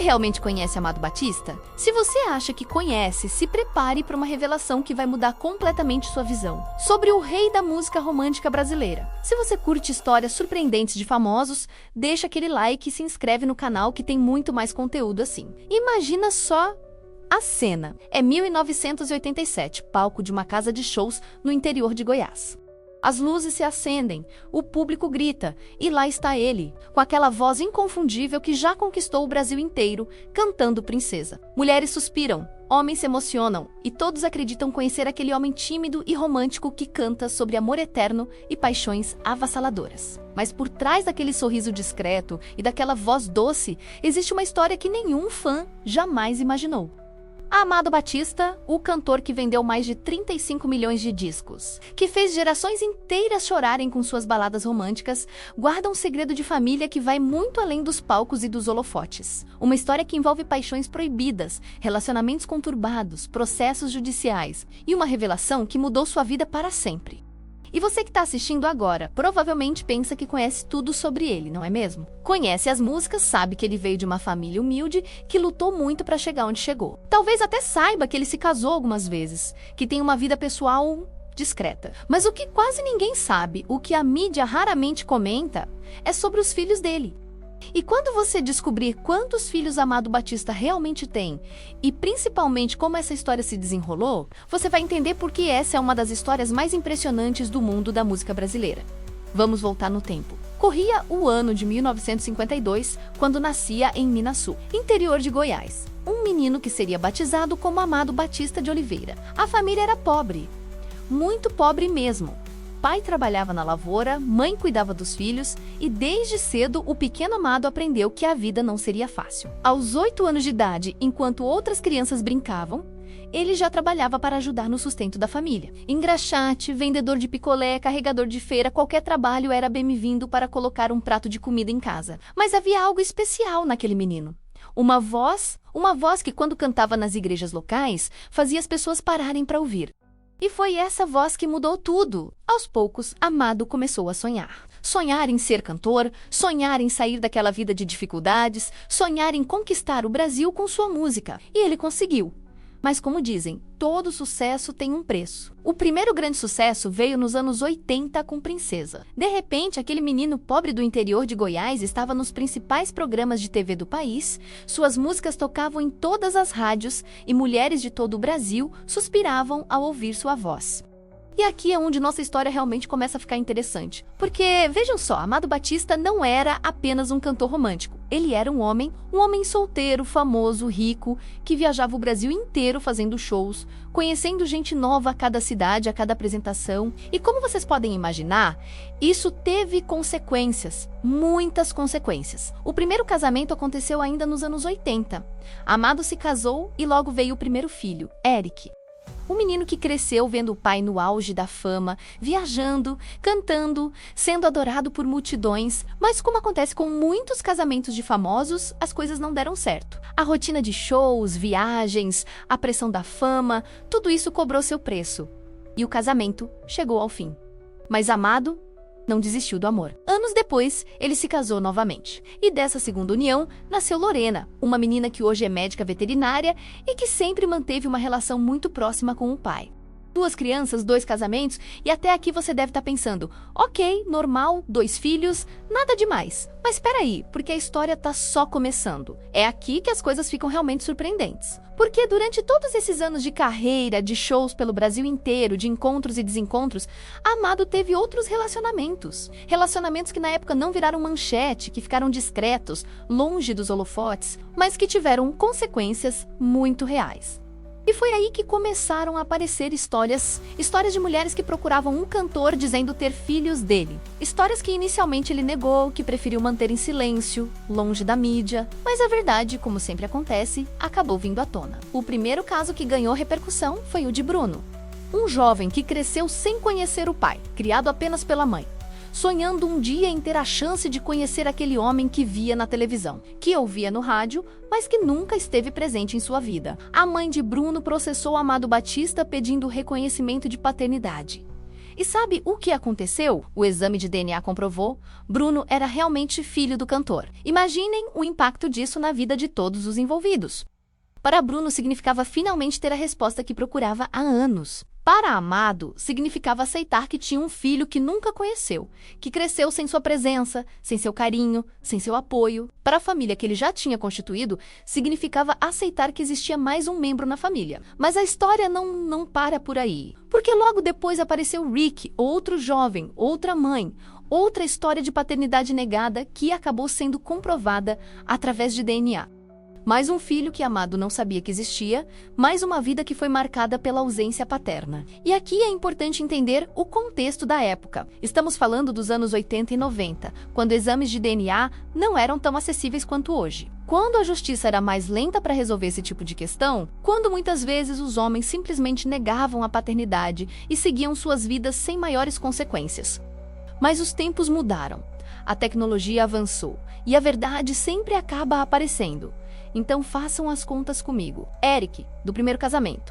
realmente conhece Amado Batista? Se você acha que conhece, se prepare para uma revelação que vai mudar completamente sua visão sobre o rei da música romântica brasileira. Se você curte histórias surpreendentes de famosos, deixa aquele like e se inscreve no canal que tem muito mais conteúdo assim. Imagina só a cena. É 1987, palco de uma casa de shows no interior de Goiás. As luzes se acendem, o público grita, e lá está ele, com aquela voz inconfundível que já conquistou o Brasil inteiro, cantando Princesa. Mulheres suspiram, homens se emocionam, e todos acreditam conhecer aquele homem tímido e romântico que canta sobre amor eterno e paixões avassaladoras. Mas por trás daquele sorriso discreto e daquela voz doce, existe uma história que nenhum fã jamais imaginou. Amado Batista, o cantor que vendeu mais de 35 milhões de discos, que fez gerações inteiras chorarem com suas baladas românticas, guarda um segredo de família que vai muito além dos palcos e dos holofotes. Uma história que envolve paixões proibidas, relacionamentos conturbados, processos judiciais e uma revelação que mudou sua vida para sempre. E você que está assistindo agora, provavelmente pensa que conhece tudo sobre ele, não é mesmo? Conhece as músicas, sabe que ele veio de uma família humilde, que lutou muito para chegar onde chegou. Talvez até saiba que ele se casou algumas vezes, que tem uma vida pessoal discreta. Mas o que quase ninguém sabe, o que a mídia raramente comenta, é sobre os filhos dele. E quando você descobrir quantos filhos Amado Batista realmente tem, e principalmente como essa história se desenrolou, você vai entender por que essa é uma das histórias mais impressionantes do mundo da música brasileira. Vamos voltar no tempo. Corria o ano de 1952, quando nascia em Minaçu, interior de Goiás, um menino que seria batizado como Amado Batista de Oliveira. A família era pobre, muito pobre mesmo. Pai trabalhava na lavoura, mãe cuidava dos filhos e desde cedo o pequeno Amado aprendeu que a vida não seria fácil. Aos 8 anos de idade, enquanto outras crianças brincavam, ele já trabalhava para ajudar no sustento da família. Engraxate, vendedor de picolé, carregador de feira, qualquer trabalho era bem-vindo para colocar um prato de comida em casa. Mas havia algo especial naquele menino. Uma voz que quando cantava nas igrejas locais, fazia as pessoas pararem para ouvir. E foi essa voz que mudou tudo. Aos poucos, Amado começou a sonhar. Sonhar em ser cantor, sonhar em sair daquela vida de dificuldades, sonhar em conquistar o Brasil com sua música. E ele conseguiu. Mas como dizem, todo sucesso tem um preço. O primeiro grande sucesso veio nos anos 80 com Princesa. De repente, aquele menino pobre do interior de Goiás estava nos principais programas de TV do país, suas músicas tocavam em todas as rádios e mulheres de todo o Brasil suspiravam ao ouvir sua voz. E aqui é onde nossa história realmente começa a ficar interessante. Porque, vejam só, Amado Batista não era apenas um cantor romântico. Ele era um homem solteiro, famoso, rico, que viajava o Brasil inteiro fazendo shows, conhecendo gente nova a cada cidade, a cada apresentação. E como vocês podem imaginar, isso teve consequências, muitas consequências. O primeiro casamento aconteceu ainda nos anos 80. Amado se casou e logo veio o primeiro filho, Eric. Um menino que cresceu vendo o pai no auge da fama, viajando, cantando, sendo adorado por multidões, mas como acontece com muitos casamentos de famosos, as coisas não deram certo. A rotina de shows, viagens, a pressão da fama, tudo isso cobrou seu preço. E o casamento chegou ao fim. Mas Amado não desistiu do amor. Anos depois, ele se casou novamente. E dessa segunda união, nasceu Lorena, uma menina que hoje é médica veterinária e que sempre manteve uma relação muito próxima com o pai. 2 crianças, 2 casamentos, e até aqui você deve estar pensando, ok, normal, 2 filhos, nada demais. Mas espera aí, porque a história está só começando. É aqui que as coisas ficam realmente surpreendentes. Porque durante todos esses anos de carreira, de shows pelo Brasil inteiro, de encontros e desencontros, Amado teve outros relacionamentos. Relacionamentos que na época não viraram manchete, que ficaram discretos, longe dos holofotes, mas que tiveram consequências muito reais. E foi aí que começaram a aparecer histórias de mulheres que procuravam um cantor dizendo ter filhos dele. Histórias que inicialmente ele negou, que preferiu manter em silêncio, longe da mídia. Mas a verdade, como sempre acontece, acabou vindo à tona. O primeiro caso que ganhou repercussão foi o de Bruno. Um jovem que cresceu sem conhecer o pai, criado apenas pela mãe. Sonhando um dia em ter a chance de conhecer aquele homem que via na televisão, que ouvia no rádio, mas que nunca esteve presente em sua vida. A mãe de Bruno processou Amado Batista pedindo reconhecimento de paternidade. E sabe o que aconteceu? O exame de DNA comprovou: Bruno era realmente filho do cantor. Imaginem o impacto disso na vida de todos os envolvidos. Para Bruno, significava finalmente ter a resposta que procurava há anos. Para Amado, significava aceitar que tinha um filho que nunca conheceu, que cresceu sem sua presença, sem seu carinho, sem seu apoio. Para a família que ele já tinha constituído, significava aceitar que existia mais um membro na família. Mas a história não para por aí. Porque logo depois apareceu Rick, outro jovem, outra mãe, outra história de paternidade negada que acabou sendo comprovada através de DNA. Mais um filho que Amado não sabia que existia, mais uma vida que foi marcada pela ausência paterna. E aqui é importante entender o contexto da época. Estamos falando dos anos 80 e 90, quando exames de DNA não eram tão acessíveis quanto hoje. Quando a justiça era mais lenta para resolver esse tipo de questão, quando muitas vezes os homens simplesmente negavam a paternidade e seguiam suas vidas sem maiores consequências. Mas os tempos mudaram, a tecnologia avançou e a verdade sempre acaba aparecendo. Então façam as contas comigo. Eric, do primeiro casamento.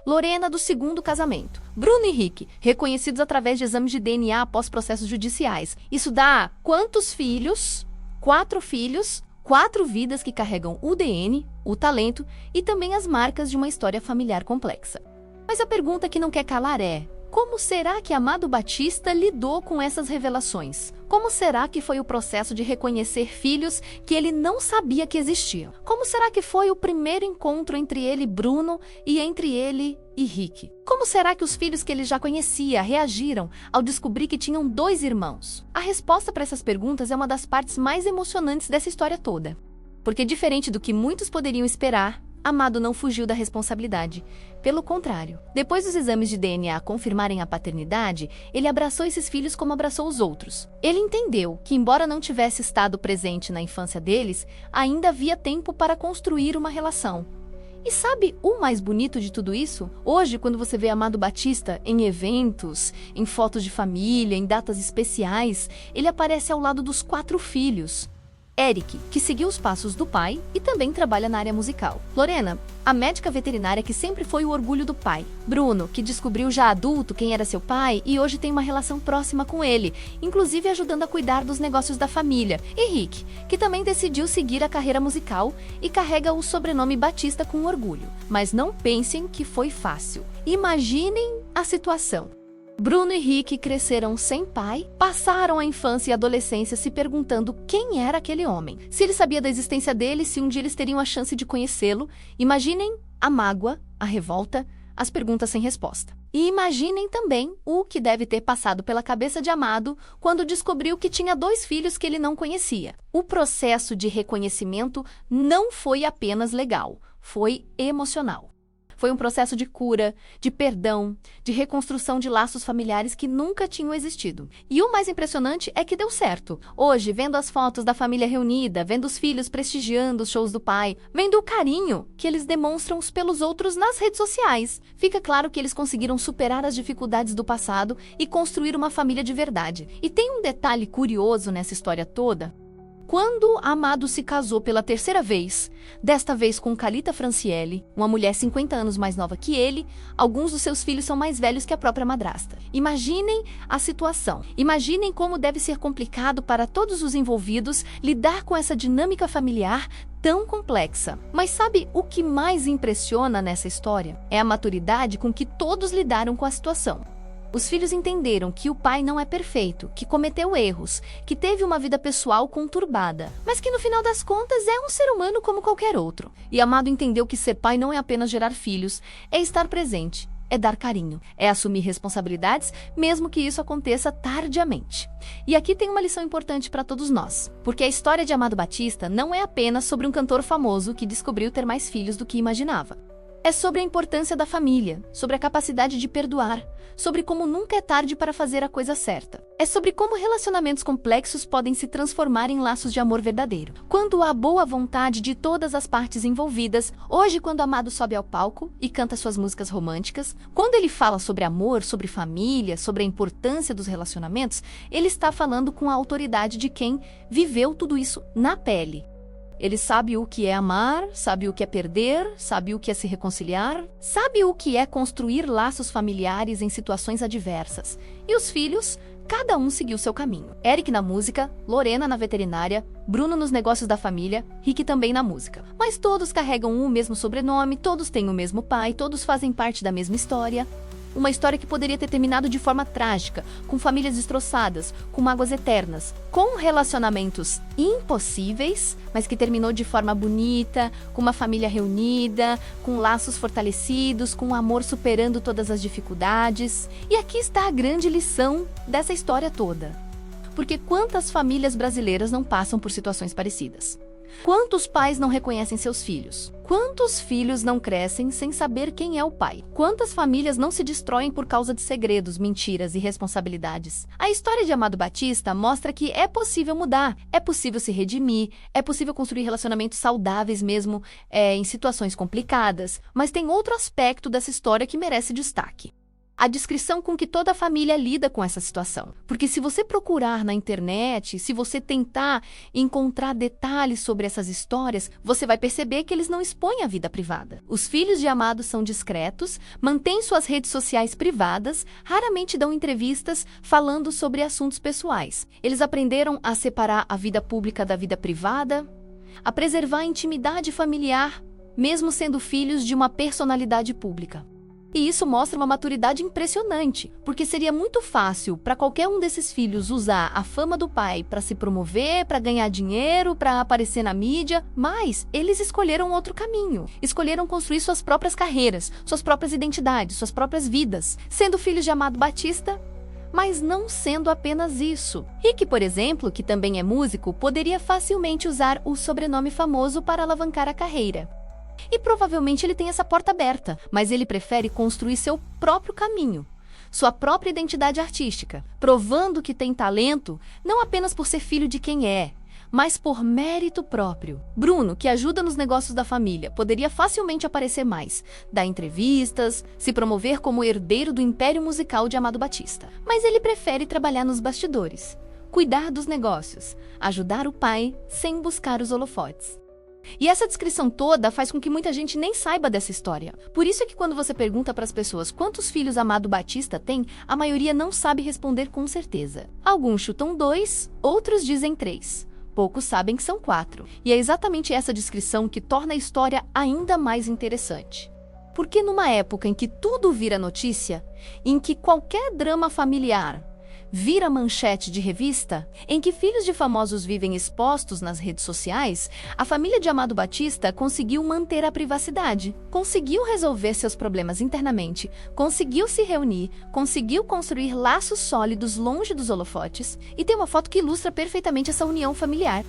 Lorena, do segundo casamento. Bruno e Rick, reconhecidos através de exames de DNA após processos judiciais. Isso dá quantos filhos? 4 filhos, 4 vidas que carregam o DNA, o talento e também as marcas de uma história familiar complexa. Mas a pergunta que não quer calar é: como será que Amado Batista lidou com essas revelações? Como será que foi o processo de reconhecer filhos que ele não sabia que existiam? Como será que foi o primeiro encontro entre ele e Bruno e entre ele e Rick? Como será que os filhos que ele já conhecia reagiram ao descobrir que tinham 2 irmãos? A resposta para essas perguntas é uma das partes mais emocionantes dessa história toda. Porque, diferente do que muitos poderiam esperar, Amado não fugiu da responsabilidade. Pelo contrário, depois dos exames de DNA confirmarem a paternidade, ele abraçou esses filhos como abraçou os outros. Ele entendeu que, embora não tivesse estado presente na infância deles, ainda havia tempo para construir uma relação. E sabe o mais bonito de tudo isso? Hoje, quando você vê Amado Batista em eventos, em fotos de família, em datas especiais, ele aparece ao lado dos 4 filhos. Eric, que seguiu os passos do pai e também trabalha na área musical. Lorena, a médica veterinária que sempre foi o orgulho do pai. Bruno, que descobriu já adulto quem era seu pai e hoje tem uma relação próxima com ele, inclusive ajudando a cuidar dos negócios da família. E Rick, que também decidiu seguir a carreira musical e carrega o sobrenome Batista com orgulho. Mas não pensem que foi fácil. Imaginem a situação. Bruno e Rick cresceram sem pai, passaram a infância e a adolescência se perguntando quem era aquele homem. Se ele sabia da existência dele, se um dia eles teriam a chance de conhecê-lo. Imaginem a mágoa, a revolta, as perguntas sem resposta. E imaginem também o que deve ter passado pela cabeça de Amado quando descobriu que tinha 2 filhos que ele não conhecia. O processo de reconhecimento não foi apenas legal, foi emocional. Foi um processo de cura, de perdão, de reconstrução de laços familiares que nunca tinham existido. E o mais impressionante é que deu certo. Hoje, vendo as fotos da família reunida, vendo os filhos prestigiando os shows do pai, vendo o carinho que eles demonstram uns pelos outros nas redes sociais, fica claro que eles conseguiram superar as dificuldades do passado e construir uma família de verdade. E tem um detalhe curioso nessa história toda. Quando Amado se casou pela 3ª vez, desta vez com Calita Franciele, uma mulher 50 anos mais nova que ele, alguns dos seus filhos são mais velhos que a própria madrasta. Imaginem a situação. Imaginem como deve ser complicado para todos os envolvidos lidar com essa dinâmica familiar tão complexa. Mas sabe o que mais impressiona nessa história? É a maturidade com que todos lidaram com a situação. Os filhos entenderam que o pai não é perfeito, que cometeu erros, que teve uma vida pessoal conturbada, mas que no final das contas é um ser humano como qualquer outro. E Amado entendeu que ser pai não é apenas gerar filhos, é estar presente, é dar carinho, é assumir responsabilidades, mesmo que isso aconteça tardiamente. E aqui tem uma lição importante para todos nós, porque a história de Amado Batista não é apenas sobre um cantor famoso que descobriu ter mais filhos do que imaginava. É sobre a importância da família, sobre a capacidade de perdoar, sobre como nunca é tarde para fazer a coisa certa. É sobre como relacionamentos complexos podem se transformar em laços de amor verdadeiro. Quando há boa vontade de todas as partes envolvidas, hoje quando Amado sobe ao palco e canta suas músicas românticas, quando ele fala sobre amor, sobre família, sobre a importância dos relacionamentos, ele está falando com a autoridade de quem viveu tudo isso na pele. Ele sabe o que é amar, sabe o que é perder, sabe o que é se reconciliar, sabe o que é construir laços familiares em situações adversas. E os filhos, cada um seguiu seu caminho. Eric na música, Lorena na veterinária, Bruno nos negócios da família, Rick também na música. Mas todos carregam o mesmo sobrenome, todos têm o mesmo pai, todos fazem parte da mesma história. Uma história que poderia ter terminado de forma trágica, com famílias destroçadas, com mágoas eternas, com relacionamentos impossíveis, mas que terminou de forma bonita, com uma família reunida, com laços fortalecidos, com o amor superando todas as dificuldades. E aqui está a grande lição dessa história toda. Porque quantas famílias brasileiras não passam por situações parecidas? Quantos pais não reconhecem seus filhos? Quantos filhos não crescem sem saber quem é o pai? Quantas famílias não se destroem por causa de segredos, mentiras e responsabilidades? A história de Amado Batista mostra que é possível mudar, é possível se redimir, é possível construir relacionamentos saudáveis mesmo em situações complicadas, mas tem outro aspecto dessa história que merece destaque. A descrição com que toda a família lida com essa situação. Porque se você procurar na internet, se você tentar encontrar detalhes sobre essas histórias, você vai perceber que eles não expõem a vida privada. Os filhos de Amado são discretos, mantêm suas redes sociais privadas, raramente dão entrevistas falando sobre assuntos pessoais. Eles aprenderam a separar a vida pública da vida privada, a preservar a intimidade familiar, mesmo sendo filhos de uma personalidade pública. E isso mostra uma maturidade impressionante, porque seria muito fácil para qualquer um desses filhos usar a fama do pai para se promover, para ganhar dinheiro, para aparecer na mídia, mas eles escolheram outro caminho. Escolheram construir suas próprias carreiras, suas próprias identidades, suas próprias vidas, sendo filhos de Amado Batista, mas não sendo apenas isso. Rick, por exemplo, que também é músico, poderia facilmente usar o sobrenome famoso para alavancar a carreira. E provavelmente ele tem essa porta aberta, mas ele prefere construir seu próprio caminho, sua própria identidade artística, provando que tem talento não apenas por ser filho de quem é, mas por mérito próprio. Bruno, que ajuda nos negócios da família, poderia facilmente aparecer mais, dar entrevistas, se promover como herdeiro do império musical de Amado Batista. Mas ele prefere trabalhar nos bastidores, cuidar dos negócios, ajudar o pai sem buscar os holofotes. E essa descrição toda faz com que muita gente nem saiba dessa história. Por isso é que quando você pergunta para as pessoas quantos filhos Amado Batista tem, a maioria não sabe responder com certeza. Alguns chutam 2, outros dizem 3. Poucos sabem que são 4. E é exatamente essa descrição que torna a história ainda mais interessante. Porque numa época em que tudo vira notícia, em que qualquer drama familiar vira manchete de revista, em que filhos de famosos vivem expostos nas redes sociais, a família de Amado Batista conseguiu manter a privacidade, conseguiu resolver seus problemas internamente, conseguiu se reunir, conseguiu construir laços sólidos longe dos holofotes, e tem uma foto que ilustra perfeitamente essa união familiar.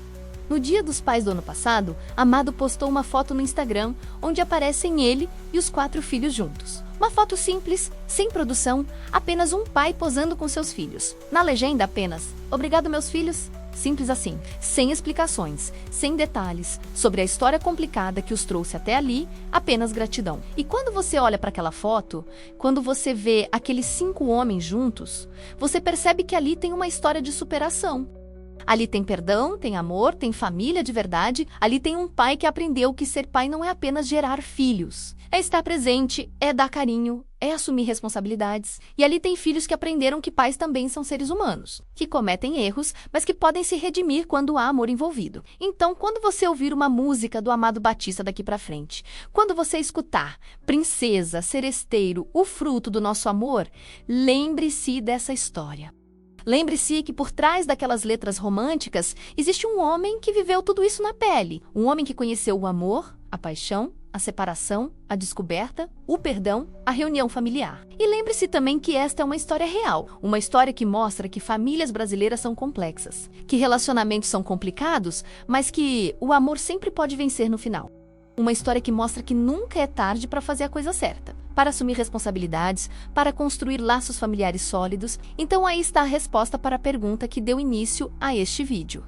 No Dia dos Pais do ano passado, Amado postou uma foto no Instagram onde aparecem ele e os 4 filhos juntos. Uma foto simples, sem produção, apenas um pai posando com seus filhos. Na legenda apenas, "Obrigado, meus filhos". Simples assim, sem explicações, sem detalhes, sobre a história complicada que os trouxe até ali, apenas gratidão. E quando você olha para aquela foto, quando você vê aqueles 5 homens juntos, você percebe que ali tem uma história de superação. Ali tem perdão, tem amor, tem família de verdade. Ali tem um pai que aprendeu que ser pai não é apenas gerar filhos. É estar presente, é dar carinho, é assumir responsabilidades. E ali tem filhos que aprenderam que pais também são seres humanos, que cometem erros, mas que podem se redimir quando há amor envolvido. Então, quando você ouvir uma música do Amado Batista daqui pra frente, quando você escutar Princesa, Seresteiro, o fruto do nosso amor, lembre-se dessa história. Lembre-se que por trás daquelas letras românticas existe um homem que viveu tudo isso na pele. Um homem que conheceu o amor, a paixão, a separação, a descoberta, o perdão, a reunião familiar. E lembre-se também que esta é uma história real. Uma história que mostra que famílias brasileiras são complexas, que relacionamentos são complicados, mas que o amor sempre pode vencer no final. Uma história que mostra que nunca é tarde para fazer a coisa certa, para assumir responsabilidades, para construir laços familiares sólidos. Então aí está a resposta para a pergunta que deu início a este vídeo.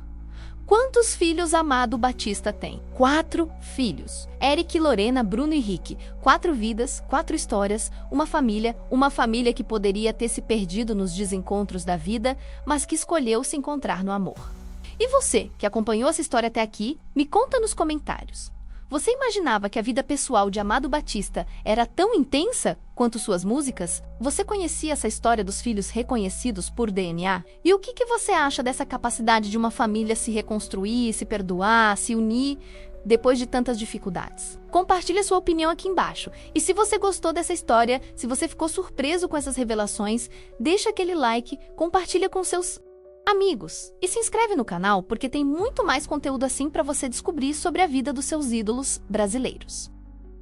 Quantos filhos Amado Batista tem? 4 filhos. Eric, Lorena, Bruno e Rick. 4 vidas, 4 histórias, uma família que poderia ter se perdido nos desencontros da vida, mas que escolheu se encontrar no amor. E você, que acompanhou essa história até aqui, me conta nos comentários. Você imaginava que a vida pessoal de Amado Batista era tão intensa quanto suas músicas? Você conhecia essa história dos filhos reconhecidos por DNA? E o que você acha dessa capacidade de uma família se reconstruir, se perdoar, se unir depois de tantas dificuldades? Compartilhe sua opinião aqui embaixo. E se você gostou dessa história, se você ficou surpreso com essas revelações, deixa aquele like, compartilha com seus amigos e se inscreve no canal porque tem muito mais conteúdo assim para você descobrir sobre a vida dos seus ídolos brasileiros.